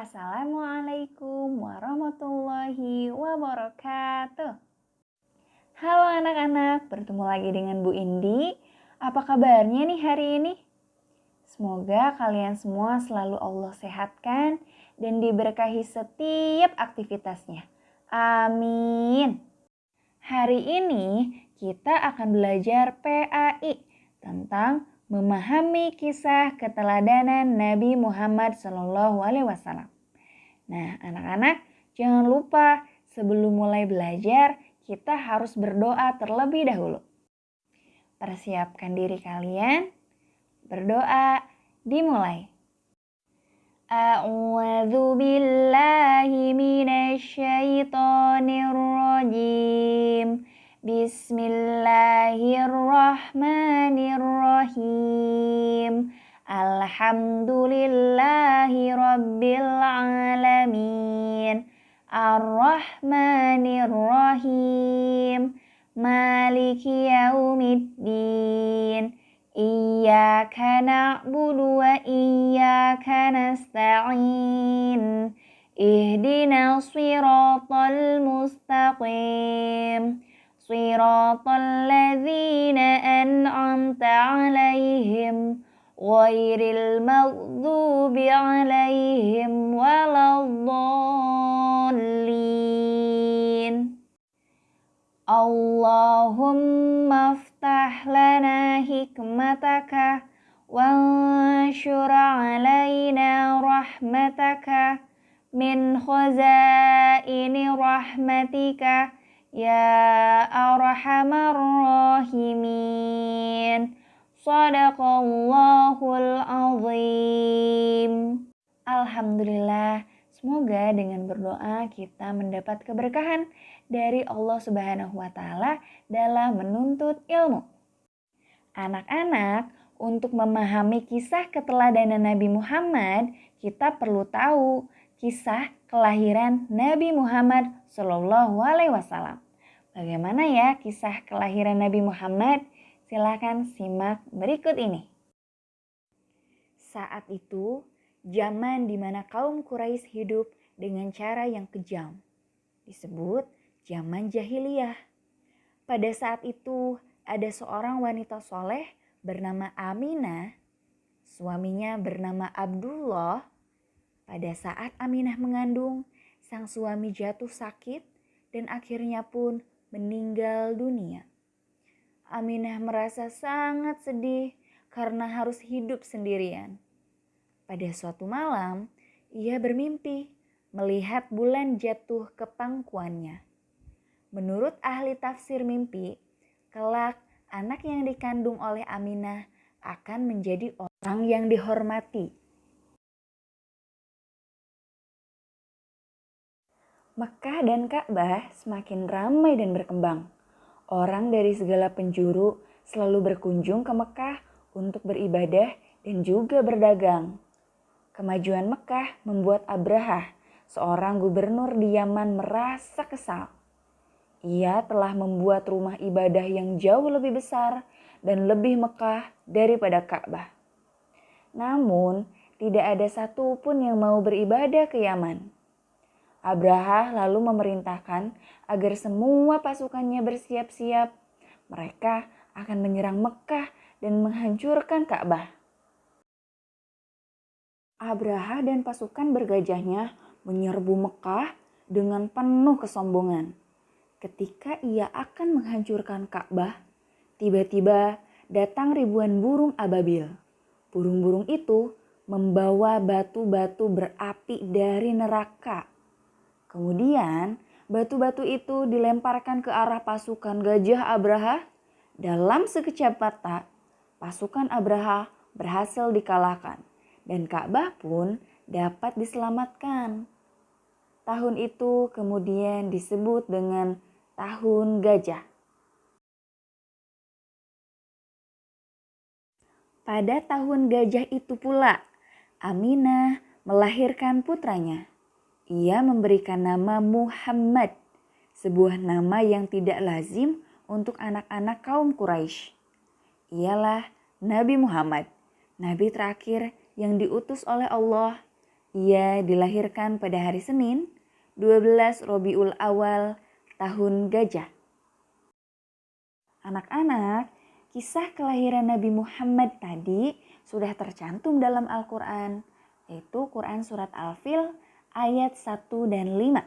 Assalamualaikum warahmatullahi wabarakatuh. Halo anak-anak, bertemu lagi dengan Bu Indi. Apa kabarnya nih hari ini? Semoga kalian semua selalu Allah sehatkan dan diberkahi setiap aktivitasnya. Amin. Hari ini kita akan belajar PAI tentang memahami kisah keteladanan Nabi Muhammad SAW. Nah, anak-anak, jangan lupa sebelum mulai belajar, kita harus berdoa terlebih dahulu. Persiapkan diri kalian. Berdoa dimulai. A'udzu billahi minasyaitonir rajim. Bismillahirrahmanirrahim. Alhamdulillahi rabbil alamin. Ar-Rahmanir-Rahim. Maliki yaumiddin. Iyyaka na'budu wa iyyaka nasta'in. Ihdinas siratal mustaqim. Siratal ladzina an'amta 'alaihim ghairil maghdubi 'alaihim waladdallin. Allahumma aftah lana hikmataka wanshur alaina rahmataka min khazaini rahmatika ya arhamar rahimin. Shadaqallahul azim. Alhamdulillah, semoga dengan berdoa kita mendapat keberkahan dari Allah Subhanahu wa Ta'ala dalam menuntut ilmu. Anak-anak, untuk memahami kisah keteladanan Nabi Muhammad, kita perlu tahu kisah kelahiran Nabi Muhammad SAW. Bagaimana ya kisah kelahiran Nabi Muhammad? Silakan simak berikut ini. Saat itu, zaman di mana kaum Quraisy hidup dengan cara yang kejam, disebut zaman jahiliyah. Pada saat itu ada seorang wanita soleh bernama Aminah, suaminya bernama Abdullah. Pada saat Aminah mengandung, sang suami jatuh sakit dan akhirnya pun meninggal dunia. Aminah merasa sangat sedih karena harus hidup sendirian. Pada suatu malam, ia bermimpi melihat bulan jatuh ke pangkuannya. Menurut ahli tafsir mimpi, kelak anak yang dikandung oleh Aminah akan menjadi orang yang dihormati. Mekkah dan Ka'bah semakin ramai dan berkembang. Orang dari segala penjuru selalu berkunjung ke Mekkah untuk beribadah dan juga berdagang. Kemajuan Mekkah membuat Abrahah, seorang gubernur di Yaman, merasa kesal. Ia telah membuat rumah ibadah yang jauh lebih besar dan lebih megah daripada Ka'bah. Namun, tidak ada satupun yang mau beribadah ke Yaman. Abrahah lalu memerintahkan agar semua pasukannya bersiap-siap. Mereka akan menyerang Mekkah dan menghancurkan Ka'bah. Abrahah dan pasukan bergajahnya menyerbu Mekkah dengan penuh kesombongan. Ketika ia akan menghancurkan Ka'bah, tiba-tiba datang ribuan burung ababil. Burung-burung itu membawa batu-batu berapi dari neraka. Kemudian, batu-batu itu dilemparkan ke arah pasukan gajah Abrahah. Dalam sekejap mata, pasukan Abrahah berhasil dikalahkan dan Ka'bah pun dapat diselamatkan. Tahun itu kemudian disebut dengan Tahun Gajah. Pada tahun gajah itu pula, Aminah melahirkan putranya. Ia memberikan nama Muhammad, sebuah nama yang tidak lazim untuk anak-anak kaum Quraisy. Ialah Nabi Muhammad, nabi terakhir yang diutus oleh Allah Ia dilahirkan pada hari Senin, 12 Robiul Awal, tahun Gajah. Anak-anak, kisah kelahiran Nabi Muhammad tadi sudah tercantum dalam Al-Quran, yaitu Quran Surat Al-Fil ayat 1 dan 5.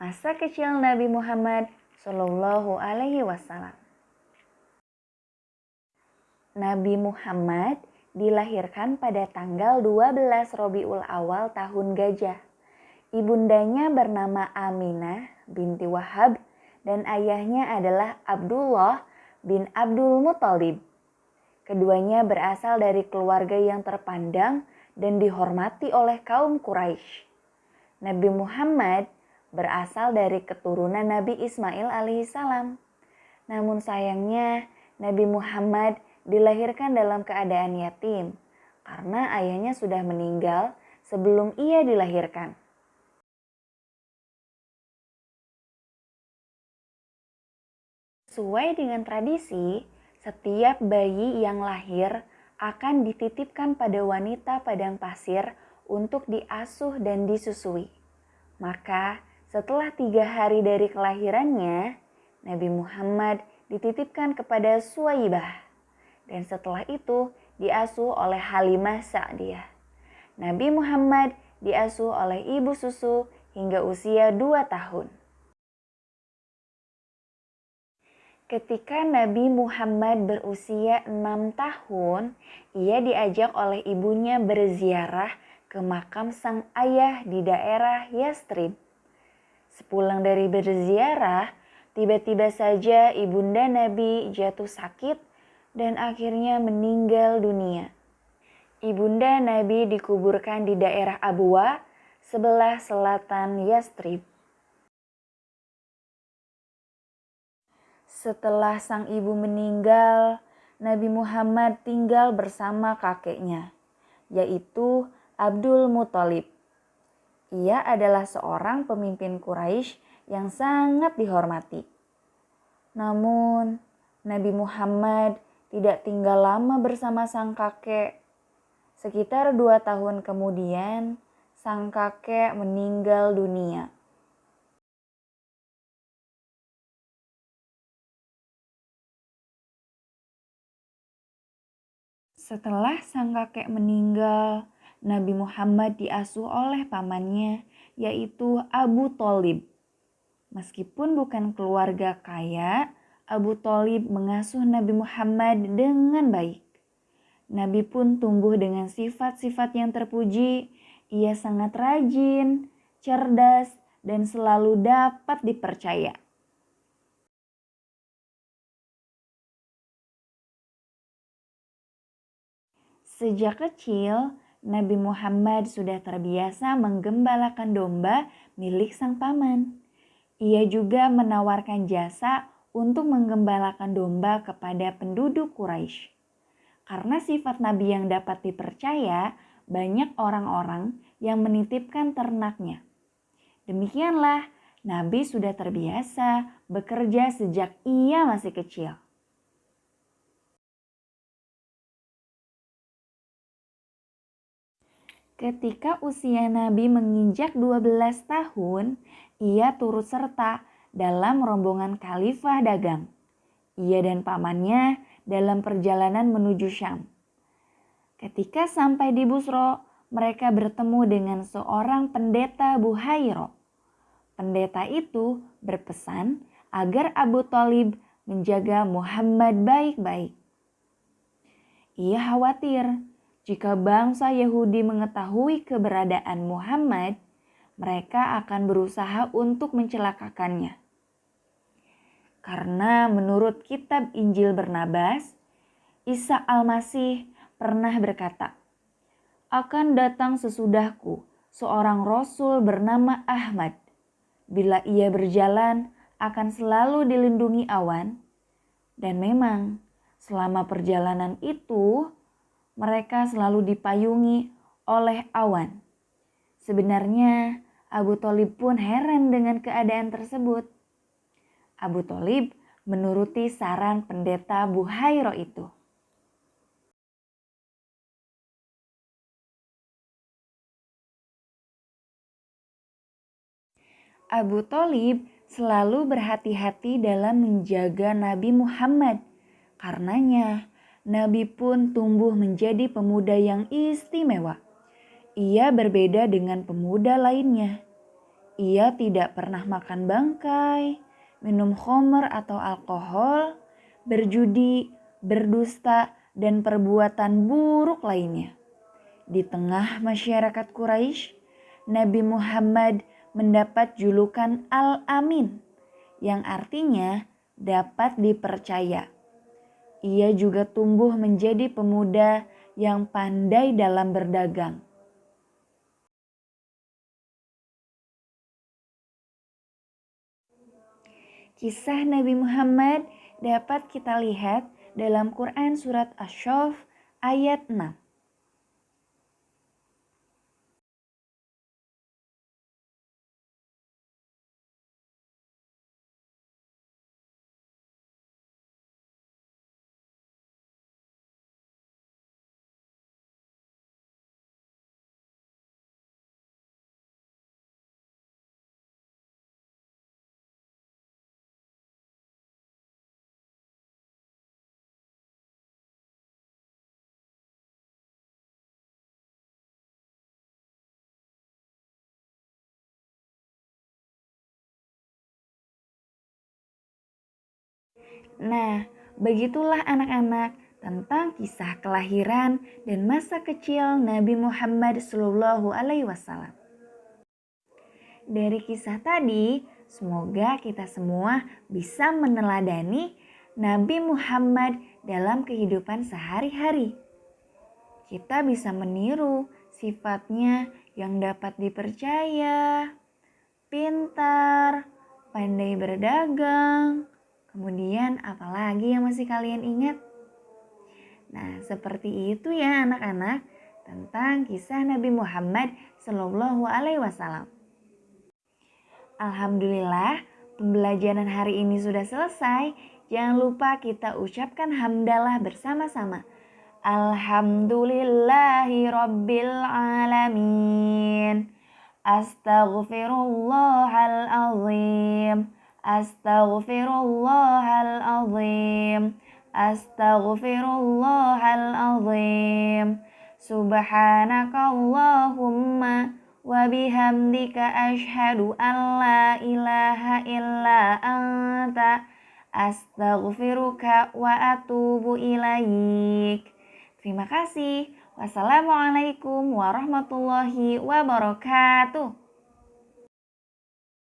Masa kecil Nabi Muhammad Shallallahu Alaihi Wasallam. Nabi Muhammad dilahirkan pada tanggal 12 Robiul Awal tahun Gajah. Ibundanya bernama Aminah binti Wahab dan ayahnya adalah Abdullah bin Abdul Muthalib. Keduanya berasal dari keluarga yang terpandang dan dihormati oleh kaum Quraisy. Nabi Muhammad berasal dari keturunan Nabi Ismail alaihissalam. Namun sayangnya Nabi Muhammad dilahirkan dalam keadaan yatim karena ayahnya sudah meninggal sebelum ia dilahirkan. Sesuai dengan tradisi, setiap bayi yang lahir akan dititipkan pada wanita padang pasir untuk diasuh dan disusui. Maka setelah 3 hari dari kelahirannya, Nabi Muhammad dititipkan kepada Suwaibah. Dan setelah itu diasuh oleh Halimah Sa'diyah. Nabi Muhammad diasuh oleh ibu susu hingga usia 2 tahun. Ketika Nabi Muhammad berusia 6 tahun, ia diajak oleh ibunya berziarah ke makam sang ayah di daerah Yastrib. Sepulang dari berziarah, tiba-tiba saja ibunda Nabi jatuh sakit dan akhirnya meninggal dunia. Ibunda Nabi dikuburkan di daerah Abwa, sebelah selatan Yastrib. Setelah sang ibu meninggal, Nabi Muhammad tinggal bersama kakeknya, yaitu Abdul Muthalib. Ia adalah seorang pemimpin Quraisy yang sangat dihormati. Namun, Nabi Muhammad tidak tinggal lama bersama sang kakek. Sekitar 2 tahun kemudian, sang kakek meninggal dunia. Setelah sang kakek meninggal, Nabi Muhammad diasuh oleh pamannya, yaitu Abu Thalib. Meskipun bukan keluarga kaya, Abu Thalib mengasuh Nabi Muhammad dengan baik. Nabi pun tumbuh dengan sifat-sifat yang terpuji. Ia sangat rajin, cerdas, dan selalu dapat dipercaya. Sejak kecil, Nabi Muhammad sudah terbiasa menggembalakan domba milik sang paman. Ia juga menawarkan jasa untuk menggembalakan domba kepada penduduk Quraisy. Karena sifat Nabi yang dapat dipercaya, banyak orang-orang yang menitipkan ternaknya. Demikianlah, Nabi sudah terbiasa bekerja sejak ia masih kecil. Ketika usia Nabi menginjak 12 tahun, ia turut serta dalam rombongan khalifah dagang. Ia dan pamannya dalam perjalanan menuju Syam. Ketika sampai di Busro, mereka bertemu dengan seorang pendeta Buhairo. Pendeta itu berpesan agar Abu Thalib menjaga Muhammad baik-baik. Ia khawatir jika bangsa Yahudi mengetahui keberadaan Muhammad, mereka akan berusaha untuk mencelakakannya. Karena menurut kitab Injil Barnabas, Isa Al-Masih pernah berkata, "Akan datang sesudahku seorang rasul bernama Ahmad. Bila ia berjalan, akan selalu dilindungi awan." Dan memang selama perjalanan itu, mereka selalu dipayungi oleh awan. Sebenarnya Abu Thalib pun heran dengan keadaan tersebut. Abu Thalib menuruti saran pendeta Buhairah itu. Abu Thalib selalu berhati-hati dalam menjaga Nabi Muhammad. Karenanya, Nabi pun tumbuh menjadi pemuda yang istimewa. Ia berbeda dengan pemuda lainnya. Ia tidak pernah makan bangkai, minum khamr atau alkohol, berjudi, berdusta, dan perbuatan buruk lainnya. Di tengah masyarakat Quraisy, Nabi Muhammad mendapat julukan Al-Amin, yang artinya dapat dipercaya. Ia juga tumbuh menjadi pemuda yang pandai dalam berdagang. Kisah Nabi Muhammad dapat kita lihat dalam Quran Surat Asy-Syaff ayat 6. Nah, begitulah anak-anak tentang kisah kelahiran dan masa kecil Nabi Muhammad SAW. Dari kisah tadi, semoga kita semua bisa meneladani Nabi Muhammad dalam kehidupan sehari-hari. Kita bisa meniru sifatnya yang dapat dipercaya, pintar, pandai berdagang. Kemudian apalagi yang masih kalian ingat? Nah, seperti itu ya anak-anak tentang kisah Nabi Muhammad SAW. Alhamdulillah, pembelajaran hari ini sudah selesai. Jangan lupa kita ucapkan hamdalah bersama-sama. Alhamdulillahi Rabbil Alamin. Astaghfirullahalazim. Astaghfirullahalazim. Astaghfirullahalazim. Subhanakallahumma wa bihamdika asyhadu an la ilaha illa anta astaghfiruka wa atubu ilaik. Terima kasih. Wassalamualaikum warahmatullahi wabarakatuh.